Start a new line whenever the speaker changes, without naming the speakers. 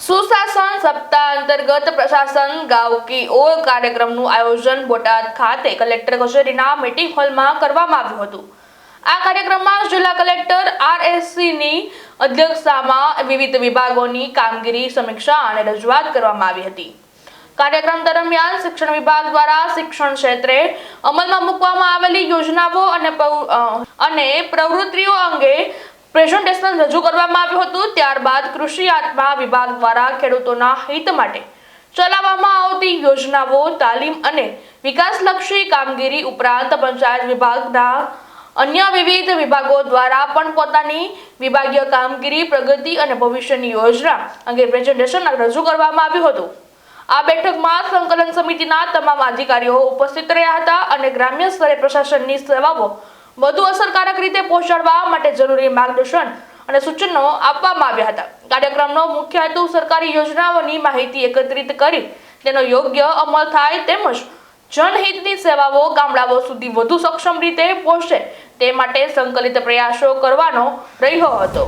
સુશાસન સપ્તાહ અંતર્ગત પ્રશાસન ગાંવ કી ઓર કાર્યક્રમનું આયોજન બોટાદ ખાતે કલેક્ટર કચેરીના મીટિંગ હોલમાં કરવામાં આવ્યું હતું। આ કાર્યક્રમમાં જિલ્લા કલેક્ટર RSCની અધ્યક્ષતામાં વિવિધ વિભાગોની કામગીરી સમીક્ષા અને રજૂઆત કરવામાં આવી હતી। કાર્યક્રમ દરમિયાન શિક્ષણ વિભાગ દ્વારા શિક્ષણ ક્ષેત્રે અમલમાં મૂકવામાં આવેલી યોજનાઓ અને પ્રવૃત્તિઓ અંગે પ્રેઝન્ટેશન રજૂ કરવામાં આવ્યું હતું। ત્યારબાદ કૃષિ આત્મા વિભાગ દ્વારા ખેડૂતોના હિત માટે ચલાવવામાં આવતી યોજનાઓ, તાલીમ અને વિકાસલક્ષી કામગીરી ઉપરાંત પંચાયત વિભાગના અન્ય વિવિધ વિભાગો દ્વારા પણ પોતાની વિભાગીય કામગીરી, પ્રગતિ અને ભવિષ્યની યોજના અંગે પ્રેઝન્ટેશન રજૂ કરવામાં આવ્યું હતું। આ બેઠકમાં સંકલન સમિતિના તમામ અધિકારીઓ ઉપસ્થિત રહ્યા હતા અને ગ્રામ્ય સ્તરે પ્રશાસનની સેવાઓ વધુ અસરકારક રીતે પહોંચાડવા માટે જરૂરી માર્ગદર્શન અને સૂચનો આપવામાં આવ્યા હતા। કાર્યક્રમનો મુખ્ય હેતુ સરકારી યોજનાઓની માહિતી એકત્રિત કરી તેનો યોગ્ય અમલ થાય તેમજ જનહિતની સેવાઓ ગામડાઓ સુધી વધુ સક્ષમ રીતે પહોંચે તે માટે સંકલિત પ્રયાસો કરવાનો રહ્યો હતો।